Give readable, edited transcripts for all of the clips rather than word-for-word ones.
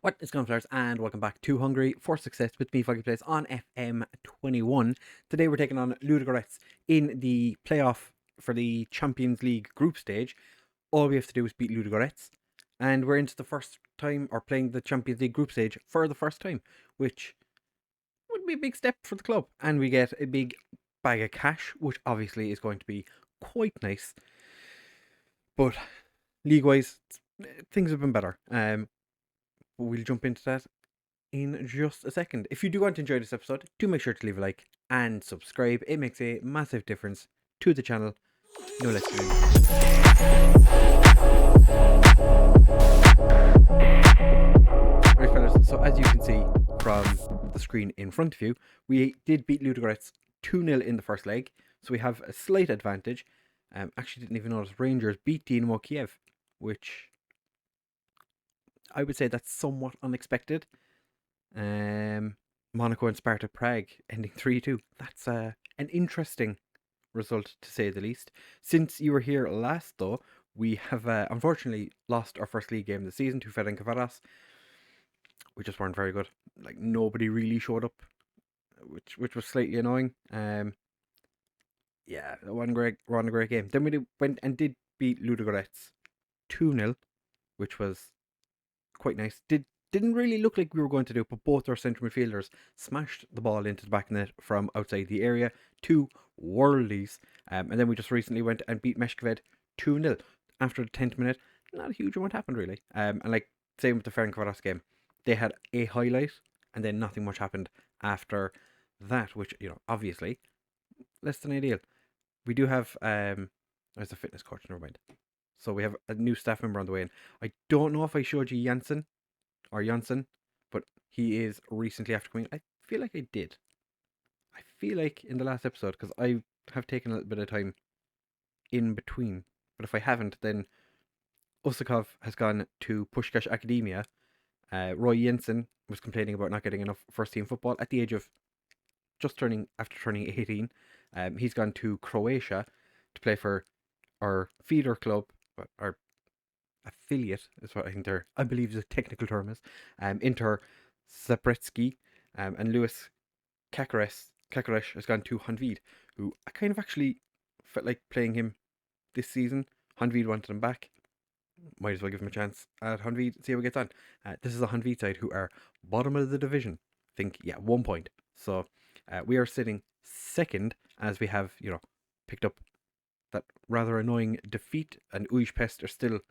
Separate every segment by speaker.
Speaker 1: What is going on, players, and welcome back to Hungary for Success with me, FoggyPlays, on FM21. Today we're taking on Ludogorets in the playoff for the Champions League group stage. All we have to do is beat Ludogorets, and we're into the first time, or playing the Champions League group stage for the first time, which would be a big step for the club. And we get a big bag of cash, which obviously is going to be quite nice. But league-wise, things have been better. We'll jump into that in just a second. If you do want to enjoy this episode, do make sure to leave a like and subscribe. It makes a massive difference to the channel. No, let's get into it. Right, fellas, so as you can see from the screen in front of you, we did beat Ludogorets 2-0 in the first leg, so we have a slight advantage. Actually didn't even notice Rangers beat Dynamo Kiev, which I would say that's somewhat unexpected. Monaco and Sparta Prague ending 3-2. That's an interesting result, to say the least. Since you were here last, though, we have unfortunately lost our first league game of the season to Ferencvaros. We just weren't very good. Like, nobody really showed up, which was slightly annoying. Yeah, it wasn't a great game. Then we went and did beat Ludogorets 2-0, which was quite nice. Didn't really look like we were going to do it, but both our central midfielders smashed the ball into the back of the net from outside the area. Two worldies. And then we just recently went and beat Meshkoved 2-0 after the 10th minute. Not a huge amount happened, really. And like, same with the Ferencvaros game. They had a highlight, and then nothing much happened after that, which, obviously, less than ideal. We do have, there's a fitness coach, never mind. So we have a new staff member on the way in. I don't know if I showed you Janssen, but he is recently after coming. I feel like I did. I feel like in the last episode, because I have taken a little bit of time in between. But if I haven't, then Usakov has gone to Pushkash Academia. Roy Jensen was complaining about not getting enough first team football at the age of after turning 18. He's gone to Croatia to play for our feeder club, our affiliate is what I believe the technical term is. IntoRowZ, and Lewis Kakaresh has gone to Hanvid, who I kind of actually felt like playing him this season. Hanvid wanted him back. Might as well give him a chance at Hanvid, see how he gets on. This is a Hanvid side who are bottom of the division. I think, 1 point. So we are sitting second, as we have, picked up that rather annoying defeat, and Ujpest are still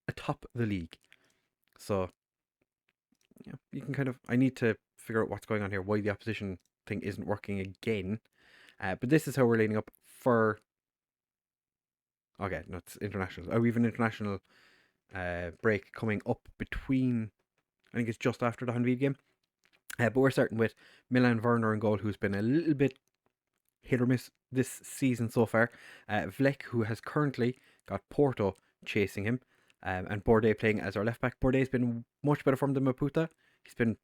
Speaker 1: atop the league. So, you can kind of, I need to figure out what's going on here, why the opposition thing isn't working again. But this is how we're lining up for, okay, no, it's international. We have an international break coming up between, I think it's just after the Hanvid game. But we're starting with Milan Werner in goal, who's been a little bit hit or miss this season so far. Vlek, who has currently got Porto chasing him, and Bourdais playing as our left back. Bourdais been much better form than Maputa. He's been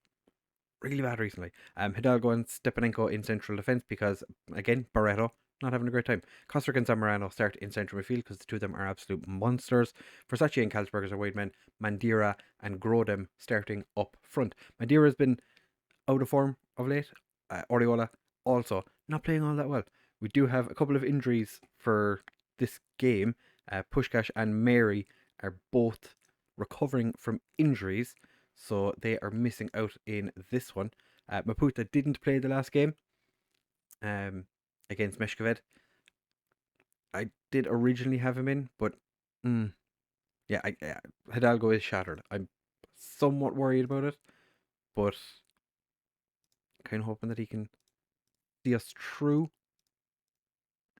Speaker 1: really bad recently. Hidalgo and Stepanenko in central defence because, again, Barreto not having a great time. Kostic and Zamorano start in central midfield because the two of them are absolute monsters. Versace and Kalsberg are wide men. Mandira and Grodem starting up front. Mandira has been out of form of late. Oriola also not playing all that well. We do have a couple of injuries for this game. Pushkash and Mary are both recovering from injuries, so they are missing out in this one. Maputa didn't play the last game against Meshkoved. I did originally have him in, but Hidalgo is shattered. I'm somewhat worried about it, but kind of hoping that he can see us through.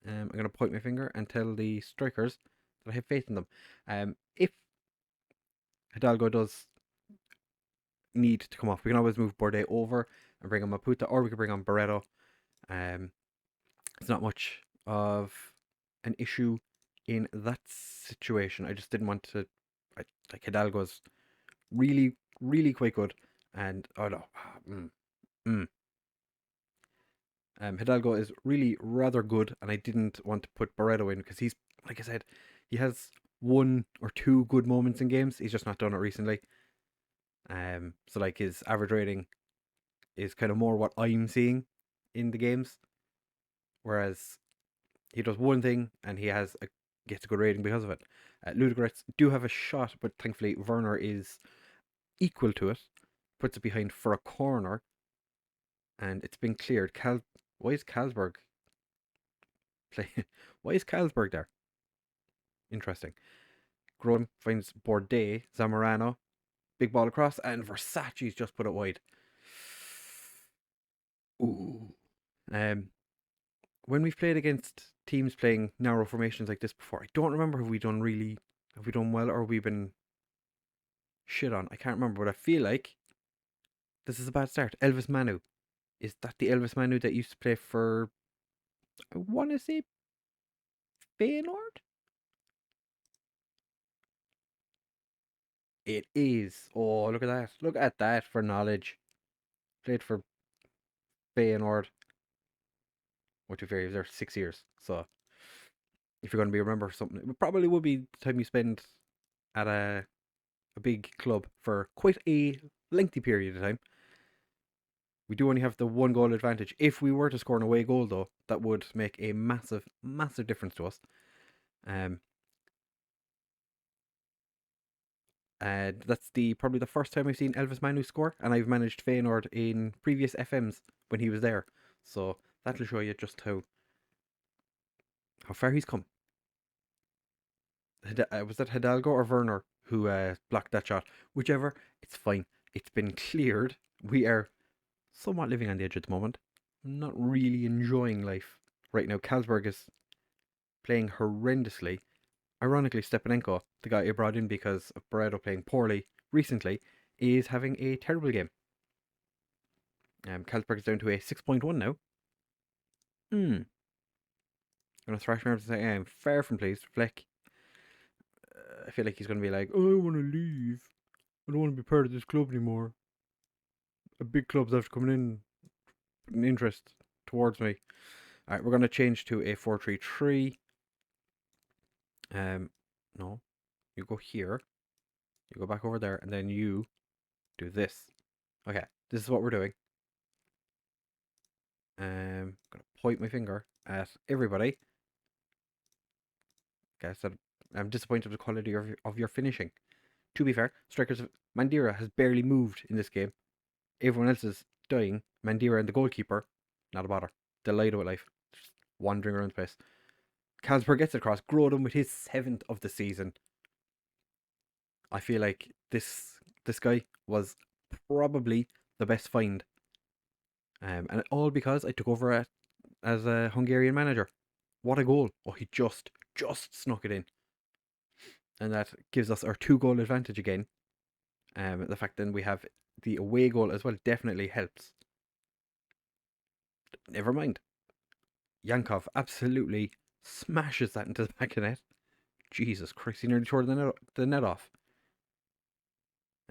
Speaker 1: I'm going to point my finger and tell the strikers that I have faith in them. If Hidalgo does need to come off, we can always move Bourdais over and bring on Maputa, or we could bring on Barreto. It's not much of an issue in that situation. I just didn't want to. Like, Hidalgo's really, really quite good, and Hidalgo is really rather good, and I didn't want to put Barreto in because he's, like I said, he has 1 or 2 good moments in games. He's just not done it recently. So like his average rating is kind of more what I'm seeing in the games, whereas he does one thing and gets a good rating because of it. Ludogorets do have a shot, but thankfully Werner is equal to it, puts it behind for a corner, and it's been cleared. Why is Carlsberg play? Why is Carlsberg there? Interesting. Grodin finds Bordet, Zamorano, big ball across, and Versace's just put it wide. Ooh. Um, when we've played against teams playing narrow formations like this before, I don't remember have we done well, or have we been shit on? I can't remember, but I feel like this is a bad start. Elvis Manu. Is that the Elvis Manu that used to play for, I want to say, Feyenoord? It is. Oh, look at that. Look at that for knowledge. Played for Feyenoord. What to be fair, he was there 6 years. So if you're going to be remember something, it probably would be the time you spend at a big club for quite a lengthy period of time. We do only have the 1 goal advantage. If we were to score an away goal, though, that would make a massive, massive difference to us. That's probably the first time I've seen Elvis Manu score, and I've managed Feyenoord in previous FMs when he was there. So that'll show you just how far he's come. Was that Hidalgo or Werner who blocked that shot? Whichever, it's fine. It's been cleared. We are somewhat living on the edge at the moment. I'm not really enjoying life right now. Carlsberg is playing horrendously. Ironically, Stepanenko, the guy I brought in because of Barreto playing poorly recently, is having a terrible game. Carlsberg is down to a 6.1 now. I'm going to thrash him out and say, I'm far from pleased. Fleck, I feel like he's going to be like, oh, I want to leave. I don't want to be part of this club anymore. A big club's after coming in, putting interest towards me. Alright, we're going to change to a 4-3-3. No, you go here. You go back over there, and then you do this. Okay, this is what we're doing. I'm going to point my finger at everybody. Okay, so I'm disappointed with the quality of your finishing. To be fair, strikers Mandira has barely moved in this game. Everyone else is dying. Mandira and the goalkeeper, not a bother. Delighted with life. Just wandering around the place. Carlsberg gets it across. Grodin with his 7th of the season. I feel like this guy was probably the best find. And all because I took over as a Hungarian manager. What a goal. Oh, he just snuck it in. And that gives us our 2-goal advantage again. The fact then we have the away goal as well definitely helps. Never mind. Yankov absolutely smashes that into the back of the net. Jesus Christ, he nearly tore the net off.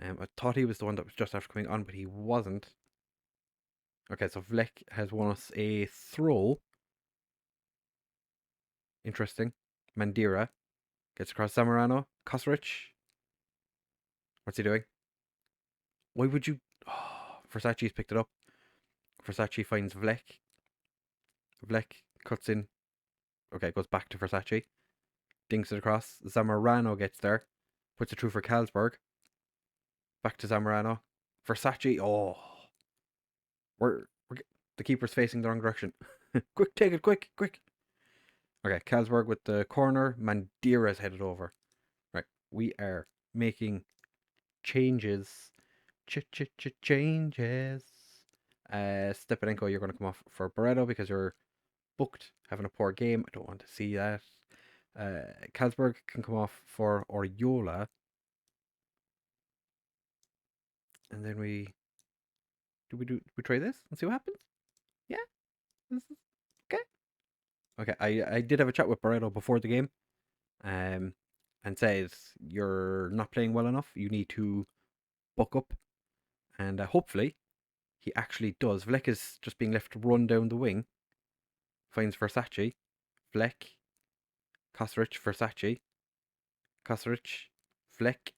Speaker 1: I thought he was the one that was just after coming on, but he wasn't. Okay, so Vlek has won us a throw. Interesting. Mandira gets across Zamorano. Kosric. What's he doing? Why would you... Oh, Versace's picked it up. Versace finds Vlek. Vlek cuts in. Okay, goes back to Versace. Dinks it across. Zamorano gets there. Puts it through for Carlsberg. Back to Zamorano. Versace. Oh. The keeper's facing the wrong direction. Quick, take it, quick. Okay, Carlsberg with the corner. Mandira's headed over. Right, we are making changes. Changes. Stepanenko, you're going to come off for Barreto because you're booked, having a poor game. I don't want to see that. Carlsberg can come off for Oriola. And then we try this and see what happens? Yeah? This is okay. Okay, I did have a chat with Barreto before the game. And said you're not playing well enough. You need to buck up. And hopefully he actually does. Vlek is just being left to run down the wing. Finds Versace. Vlek. Kosric. Versace. Kosric. Vlek.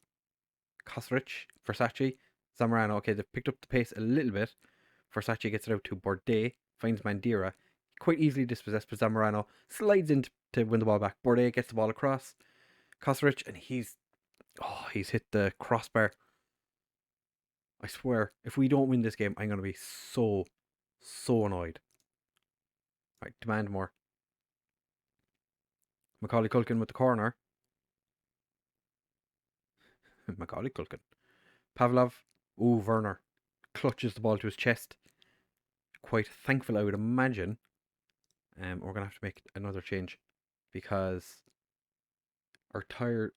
Speaker 1: Kosric. Versace. Zamorano, okay, they've picked up the pace a little bit. Versace gets it out to Bordet, finds Mandira. Quite easily dispossessed, but Zamorano slides in to win the ball back. Bordet gets the ball across. Kosaric, and he's hit the crossbar. I swear, if we don't win this game, I'm going to be so annoyed. Right, demand more. Macaulay Culkin with the corner. Macaulay Culkin. Pavlov. Ooh, Werner. Clutches the ball to his chest. Quite thankful, I would imagine. We're going to have to make another change because our players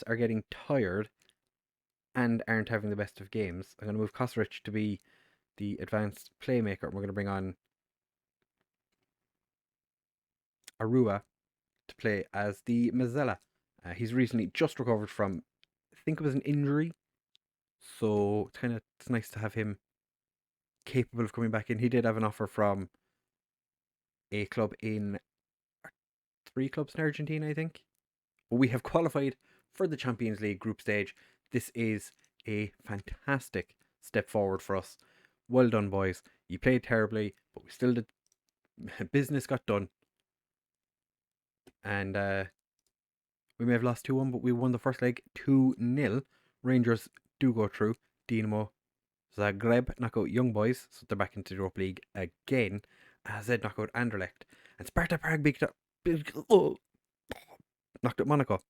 Speaker 1: are getting tired and aren't having the best of games. I'm going to move Kosaric to be the advanced playmaker, and we're going to bring on Arua to play as the Mazzella. He's recently just recovered from, I think it was an injury, so it's nice to have him capable of coming back in. He did have an offer from a club in 3 clubs in Argentina, I think. But we have qualified for the Champions League group stage. This is a fantastic step forward for us. Well done, boys. You played terribly, but we still did. Business got done. And we may have lost 2-1, but we won the first leg 2-0. Rangers do go through. Dinamo Zagreb knock out Young Boys, so they're back into the Europa League again. AZ knock out Anderlecht. And Sparta Prague knocked out Monaco.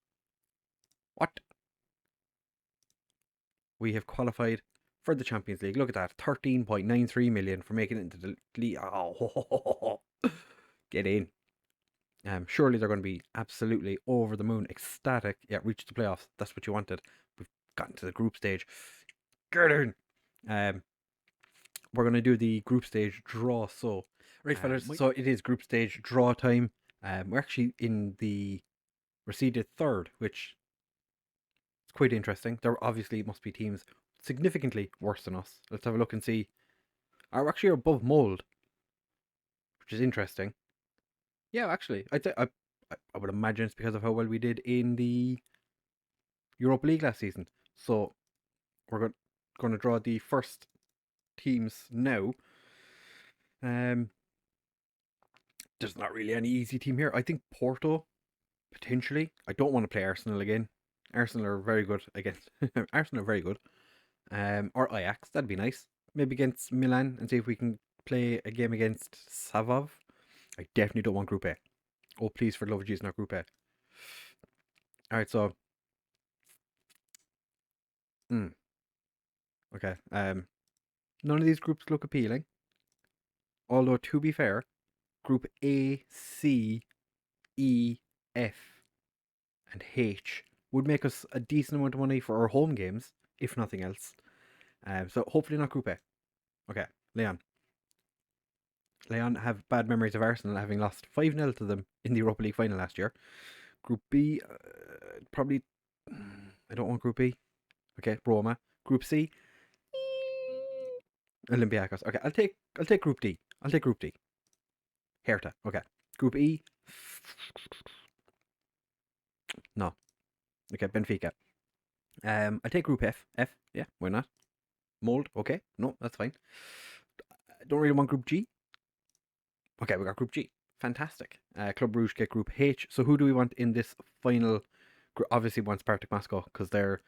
Speaker 1: What? We have qualified for the Champions League. Look at that. 13.93 million for making it into the league. Oh, get in. Surely they're going to be absolutely over the moon, ecstatic. Yeah, reach the playoffs. That's what you wanted. We've gotten to the group stage. Get in. We're going to do the group stage draw. So, right, fellas. So it is group stage draw time. We're actually in the seeded third, which is quite interesting. There obviously must be teams significantly worse than us. Let's have a look and see. We're actually above Mold, which is interesting. Yeah, actually, I would imagine it's because of how well we did in the Europa League last season. So we're going to draw the first teams now. There's not really any easy team here. I think Porto, potentially. I don't want to play Arsenal again. Arsenal are very good against. Arsenal are very good. Or Ajax, that'd be nice. Maybe against Milan and see if we can play a game against Savov. I definitely don't want Group A. Oh, please, for the love of Jesus, not Group A. Alright, so. Okay. None of these groups look appealing. Although, to be fair, Group A, C, E, F, and H would make us a decent amount of money for our home games, if nothing else. So hopefully not Group A. Okay, Leon. Leon have bad memories of Arsenal having lost 5-0 to them in the Europa League final last year. Group B, probably. I don't want Group B. Okay, Roma. Group C, Olympiacos. Okay, I'll take Group D. I'll take Group D. Hertha. Okay. Group E. No. Okay, Benfica. I'll take Group F. F. Yeah, why not? Mold. Okay. No, that's fine. Don't really want Group G. Okay, we got Group G. Fantastic. Club Brugge get Group H. So who do we want in this final group? Obviously, we want Spartak Moscow because they're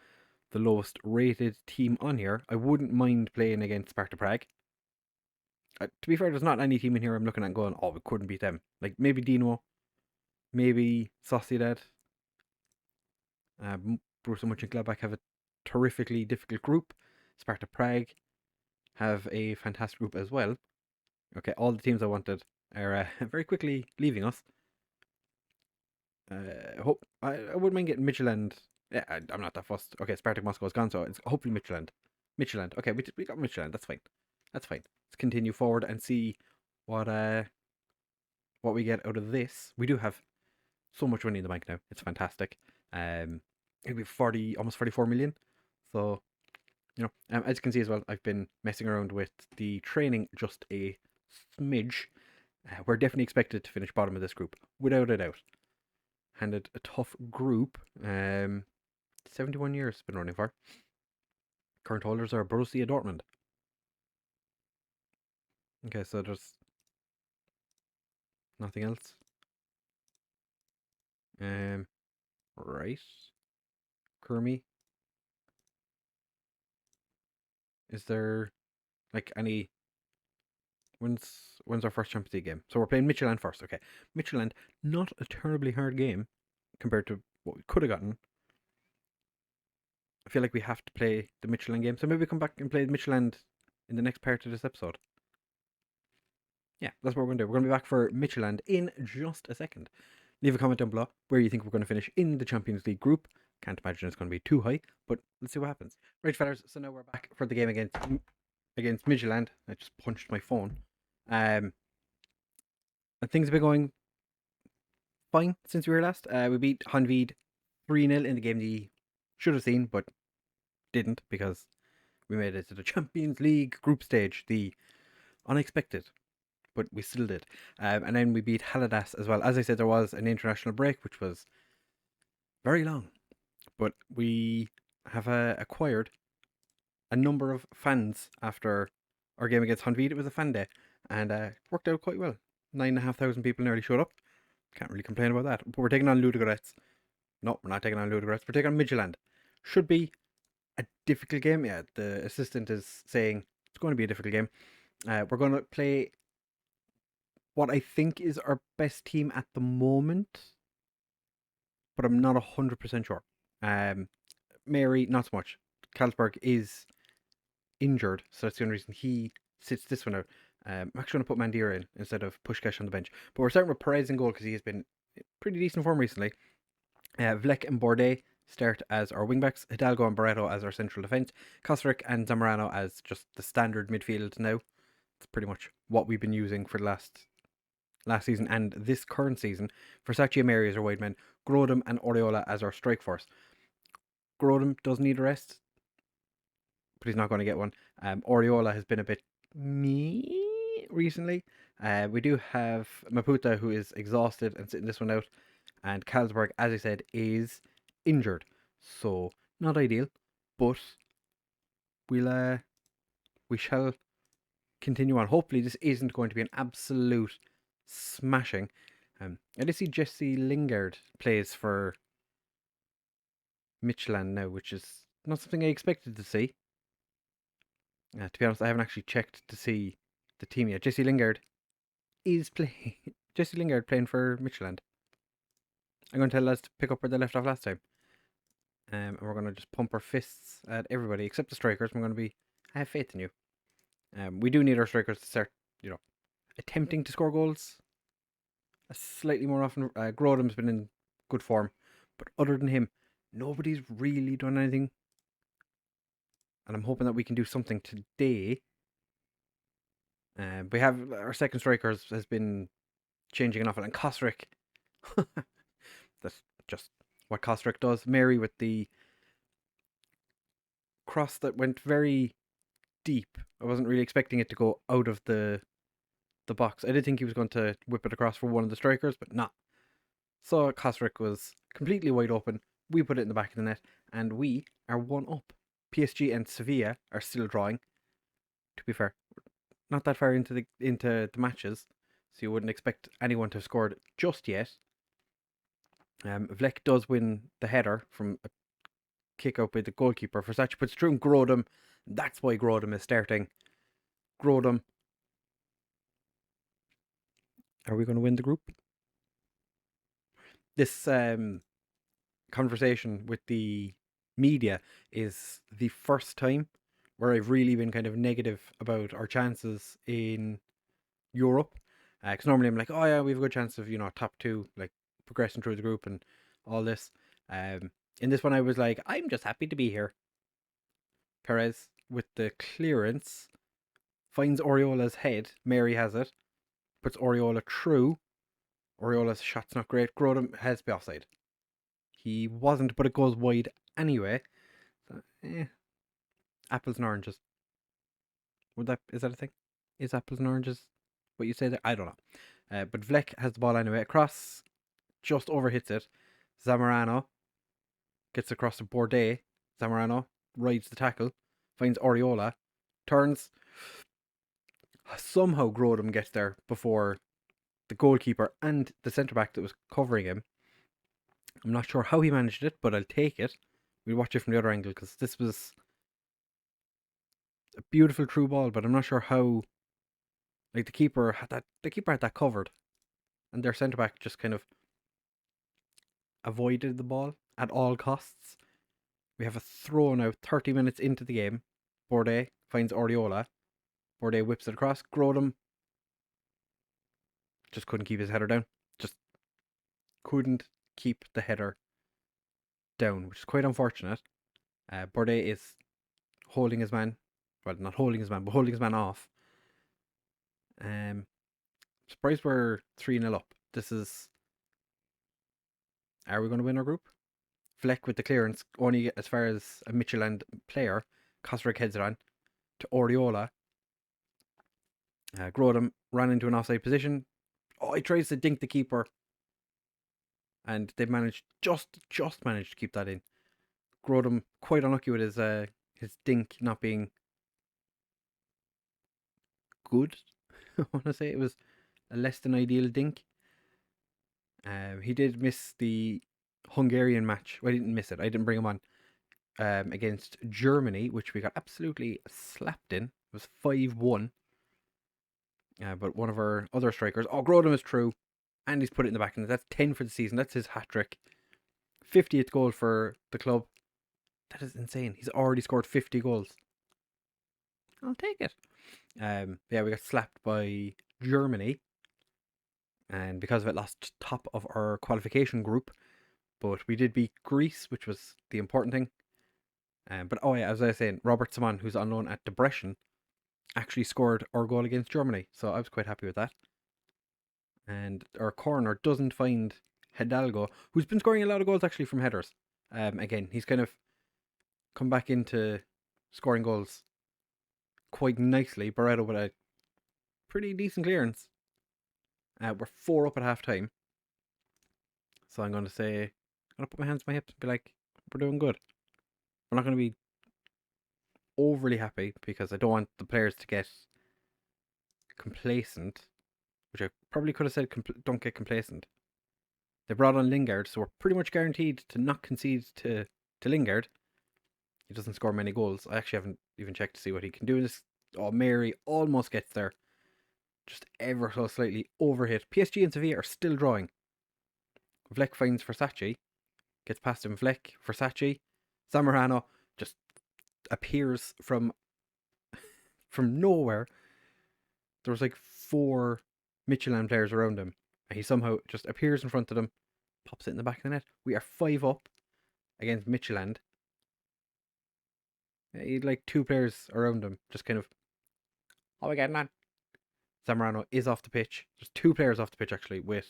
Speaker 1: the lowest rated team on here. I wouldn't mind playing against Sparta Prague. To be fair, there's not any team in here I'm looking at going, oh, we couldn't beat them. Like maybe Dino, maybe Sociedad. Borussia Mönchengladbach have a terrifically difficult group. Sparta Prague have a fantastic group as well. Okay, all the teams I wanted are very quickly leaving us. I wouldn't mind getting Midtjylland. Yeah, I'm not that fussed. Okay, Spartak Moscow is gone, so it's hopefully Midtjylland. Midtjylland. Okay, we got Midtjylland. That's fine. That's fine. Let's continue forward and see what we get out of this. We do have so much money in the bank now. It's fantastic. It'll be almost 44 million. So, as you can see as well, I've been messing around with the training just a smidge. We're definitely expected to finish bottom of this group, without a doubt. Handed a tough group. 71 years been running for. Current holders are Borussia Dortmund. Okay, so there's nothing else. Right. Kermy. Is there like any? When's our first Champions League game? So we're playing Midtjylland first. Okay, Midtjylland, not a terribly hard game compared to what we could have gotten. I feel like we have to play the Midtjylland game, so maybe come back and play Midtjylland in the next part of this episode. Yeah, that's what we're going to do. We're going to be back for Midtjylland in just a second. Leave a comment down below where you think we're going to finish in the Champions League group. Can't imagine it's going to be too high, but let's see what happens. Right, fellas, so now we're back for the game against Midtjylland. I just punched my phone. And things have been going fine since we were last. We beat Hanvid 3-0 in the game you should have seen, but didn't because we made it to the Champions League group stage. The unexpected, but we still did. And then we beat Haladas as well. As I said, there was an international break, which was very long, but we have acquired a number of fans after our game against Hanvid. It was a fan day, and worked out quite well. 9,500 people nearly showed up. Can't really complain about that. But we're taking on Ludogorets. No, we're not taking on Ludogorets. We're taking on Midtjylland. Should be a difficult game. Yeah, the assistant is saying it's going to be a difficult game. We're going to play what I think is our best team at the moment, but I'm not 100% sure. Mary, not so much. Carlsberg is injured, so that's the only reason he sits this one out. I'm actually going to put Mandira in instead of Pushkash on the bench. But we're starting with Perez in goal because he has been pretty decent form recently. Vlek and Bordet start as our wingbacks. Hidalgo and Barreto as our central defence. Kosric and Zamorano as just the standard midfield now. It's pretty much what we've been using for the last season and this current season. Versace and Mary as our wide men. Grodem and Oriola as our strike force. Grodem does need a rest, but he's not going to get one. Oriola has been a bit me recently. We do have Maputa, who is exhausted and sitting this one out, and Carlsberg, as I said, is injured, so not ideal. But we shall continue on. Hopefully, this isn't going to be an absolute smashing. I did see Jesse Lingard plays for Midtjylland now, which is not something I expected to see. To be honest, I haven't actually checked to see the team yet. Jesse Lingard is playing. Jesse Lingard playing for Midtjylland. I'm going to tell lads to pick up where they left off last time. And we're going to just pump our fists at everybody except the strikers. We're going to be. I have faith in you. We do need our strikers to start, attempting to score goals slightly more often. Grodem's been in good form, but other than him, nobody's really done anything. And I'm hoping that we can do something today. We have our second striker has been changing an awful, and Kosric. That's just what Kosric does. Mary with the cross that went very deep. I wasn't really expecting it to go out of the box. I did think he was going to whip it across for one of the strikers, but not. So Kosric was completely wide open. We put it in the back of the net, and we are 1 up. PSG and Sevilla are still drawing. To be fair, not that far into the matches, so you wouldn't expect anyone to have scored just yet. Vlek does win the header from a kick out by the goalkeeper. Versace puts through Grodem. That's why Grodem is starting. Grodem. Are we going to win the group? This conversation with the media is the first time where I've really been kind of negative about our chances in Europe. Because normally I'm like, oh yeah, we have a good chance of, top 2, like progressing through the group and all this. In this one I was like, I'm just happy to be here. Perez with the clearance finds Oriola's head. Mary has it. Puts Oriola through. Oriola's shot's not great. Grodem has to be offside. He wasn't, but it goes wide anyway. So, apples and oranges. Is that a thing? Is apples and oranges what you say there? I don't know. But Vlek has the ball anyway. Across, just overhits it. Zamorano gets across to Bordet. Zamorano rides the tackle. finds Oriola, turns. Somehow Grodum gets there before the goalkeeper and the centre-back that was covering him. I'm not sure how he managed it, but I'll take it. We'll watch it from the other angle, because this was a beautiful through ball, but I'm not sure how. Like, the keeper had that covered, and their centre-back just kind of avoided the ball at all costs. We have a throw now 30 minutes into the game. Bourdais finds Oriola. Bourdais whips it across. Grodum just couldn't keep his header down. Just couldn't keep the header down, which is quite unfortunate. Bourdais is holding his man. Well, not holding his man, but holding his man off. Surprised we're 3-0 up. This is... Are we going to win our group? Fleck with the clearance, only as far as a Midtjylland player. Kosrick heads it on to Oriola. Grodum ran into an offside position. Oh, he tries to dink the keeper. And they just managed to keep that in. Grodum quite unlucky with his dink not being good. I want to say it was a less than ideal dink. He did miss the Hungarian match. Well, I didn't miss it. I didn't bring him on. Against Germany, which we got absolutely slapped in. It was 5-1. But one of our other strikers, Grodum is true. And he's put it in the back. And that's 10 for the season. That's his hat-trick. 50th goal for the club. That is insane. He's already scored 50 goals. I'll take it. We got slapped by Germany. And because of it, lost top of our qualification group. But we did beat Greece, which was the important thing. But as I was saying, Robert Simon, who's on loan at Debrecen, actually scored our goal against Germany. So I was quite happy with that. And our corner doesn't find Hidalgo, who's been scoring a lot of goals actually from headers. Again, he's kind of come back into scoring goals quite nicely. Barreto with a pretty decent clearance. We're 4 up at half time. So I'm going to say, I'm going to put my hands on my hips and be like, we're doing good. We're not going to be overly happy because I don't want the players to get complacent, which I probably could have said don't get complacent. They brought on Lingard, so we're pretty much guaranteed to not concede to Lingard. He doesn't score many goals. I actually haven't even checked to see what he can do in this. Mary almost gets there. Just ever so slightly overhit. PSG and Sevilla are still drawing. Vlek finds Versace. Gets past him. Vlek, Versace. Zamorano just appears from nowhere. There was like 4 Midtjylland players around him. And he somehow just appears in front of them. Pops it in the back of the net. We are 5 up against Midtjylland. He had like 2 players around him. Just kind of, how are we getting on? Zamorano is off the pitch. There's 2 players off the pitch actually with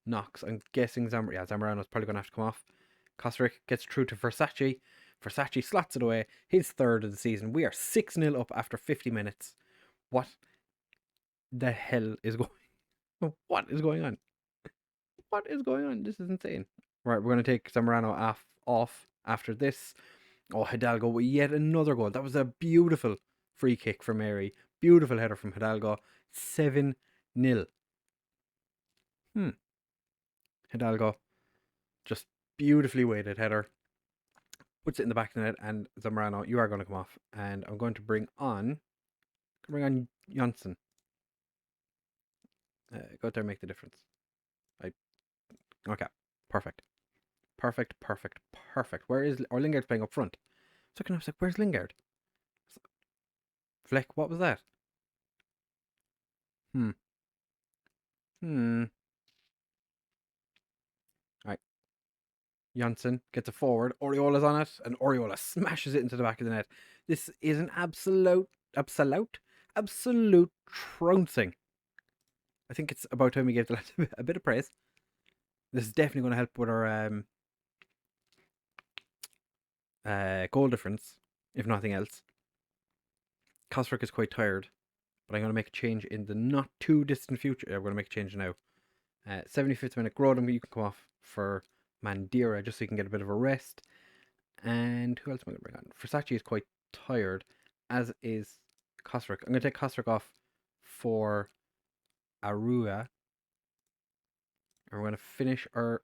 Speaker 1: knocks. I'm guessing Zamorano's probably going to have to come off. Kosrick gets through to Versace. Versace slots it away. His 3rd of the season. We are 6-0 up after 50 minutes. What the hell is going on? What is going on? What is going on? This is insane. Right, we're going to take Zamorano off after this. Hidalgo with yet another goal. That was a beautiful free kick from Mary. Beautiful header from Hidalgo. 7-0. Hidalgo just beautifully weighted header. Puts it in the back of the net, and Zamorano, you are going to come off. And I'm going to bring on Janssen. Go out there and make the difference. Okay, perfect. Where is... Or Lingard's playing up front. So I was like, where's Lingard? Fleck, what was that? Alright. Janssen gets it forward. Oriola's on it, and Oriola smashes it into the back of the net. This is an absolute trouncing. I think it's about time we gave the lads a bit of praise. This is definitely going to help with our goal difference, if nothing else. Kosrick is quite tired, but I'm going to make a change in the not too distant future. We're going to make a change now. 75th minute, Grodum, you can come off for Mandira just so you can get a bit of a rest. And who else am I going to bring on? Versace is quite tired, as is Kosrick. I'm going to take Kosrick off for Arua. And we're going to finish our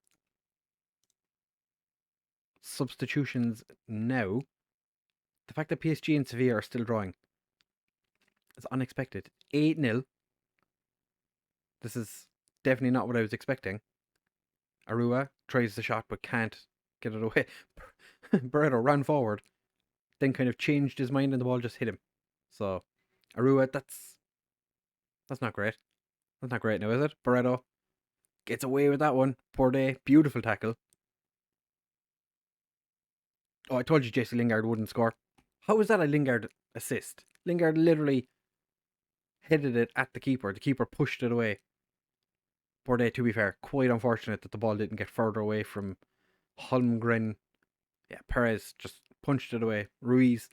Speaker 1: substitutions now. The fact that PSG and Sevilla are still drawing is unexpected. 8-0. This is definitely not what I was expecting. Arua tries the shot but can't get it away. Barreto ran forward, then kind of changed his mind and the ball just hit him. So, Arua, that's not great. That's not great now, is it? Barreto gets away with that one. Poor day. Beautiful tackle. Oh, I told you Jesse Lingard wouldn't score. How was that a Lingard assist? Lingard literally headed it at the keeper. The keeper pushed it away. Poor day, to be fair. Quite unfortunate that the ball didn't get further away from Holmgren. Yeah, Perez just punched it away. Ruiz,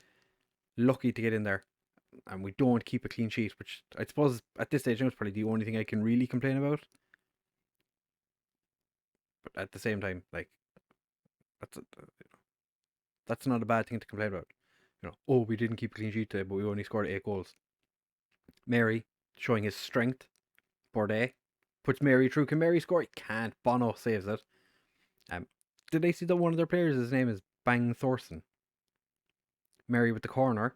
Speaker 1: lucky to get in there. And we don't keep a clean sheet, which I suppose at this stage is probably the only thing I can really complain about. But at the same time, like, that's not a bad thing to complain about. Oh, we didn't keep a clean sheet today, but we only scored 8 goals. Mary showing his strength. Bordet puts Mary through. Can Mary score? He can't. Bono saves it. Did they see that one of their players, his name is Bang Thorson? Mary with the corner.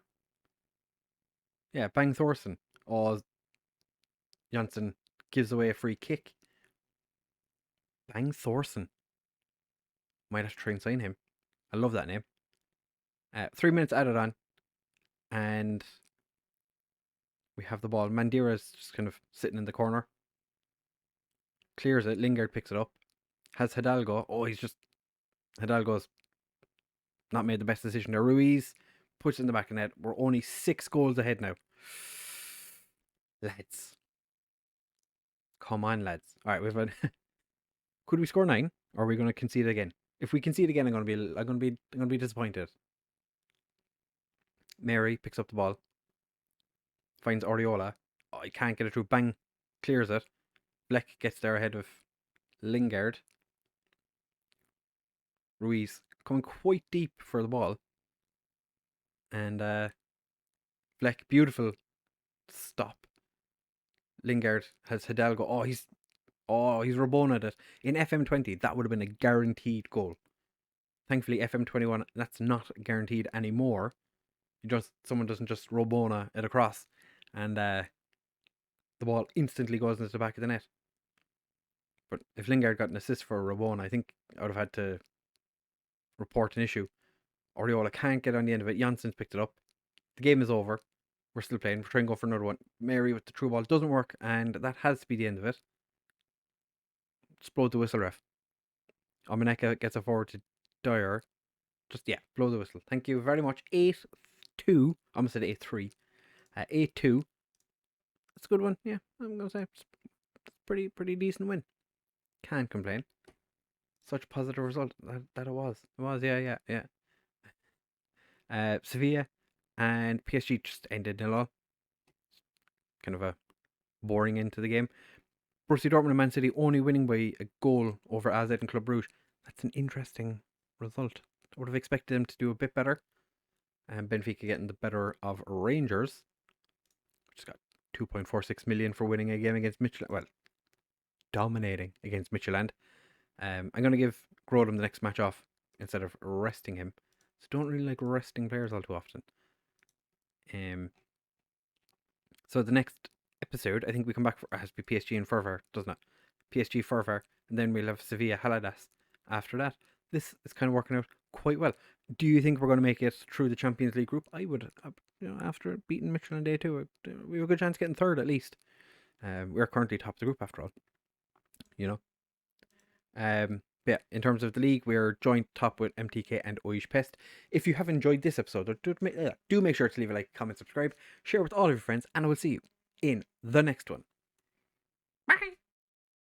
Speaker 1: Yeah, Bang Thorson. Oh, Janssen gives away a free kick. Bang Thorson. Might have to try and sign him. I love that name. 3 minutes added on. And we have the ball. Mandira's just kind of sitting in the corner. Clears it. Lingard picks it up. Has Hidalgo. Oh, Hidalgo's not made the best decision there. Ruiz puts it in the back of the net. We're only 6 goals ahead now. Lads. Come on, lads. Alright, we've had could we score 9? Or are we gonna concede again? If we concede again, I'm gonna be disappointed. Mary picks up the ball. Finds Oriola. Oh, he can't get it through. Bang. Clears it. Fleck gets there ahead of Lingard. Ruiz coming quite deep for the ball. And Fleck, beautiful stop. Lingard has Hidalgo. Oh, he's Rabona'd it. In FM20, that would have been a guaranteed goal. Thankfully, FM21, that's not guaranteed anymore. Someone doesn't just Rabona it across, and the ball instantly goes into the back of the net. But if Lingard got an assist for Rabona, I think I would have had to report an issue. Oriola can't get on the end of it. Janssen's picked it up. The game is over. We're still playing. We're trying to go for another one. Mary with the through ball doesn't work, and that has to be the end of it. Just blow the whistle, ref. Omaneka gets it forward to Dyer. Blow the whistle. Thank you very much. 8-2. I almost said 8-3. 8-2. That's a good one. Yeah, I'm going to say it's pretty decent win. Can't complain. Such a positive result that it was. It was, yeah. Sevilla and PSG just ended 0-0. Kind of a boring end to the game. Borussia Dortmund and Man City only winning by a goal over AZ and Club Brugge. That's an interesting result. I would have expected them to do a bit better. And Benfica getting the better of Rangers, which got 2.46 million for winning a game against Midtjylland. Well, dominating against Midtjylland. I'm going to give Grodem the next match off instead of resting him. So don't really like resting players all too often. So the next episode, I think we come back for, it has to be PSG and Ferver, doesn't it? PSG Ferver, and then we'll have Sevilla Haladas after that. This is kind of working out quite well. Do you think we're going to make it through the Champions League group? I would, after beating Mitchell on day 2, we have a good chance of getting third at least. We're currently top of the group after all. But yeah, in terms of the league, we're joint top with MTK and Oish Pest. If you have enjoyed this episode, do make sure to leave a like, comment, subscribe, share with all of your friends, and I will see you in the next one.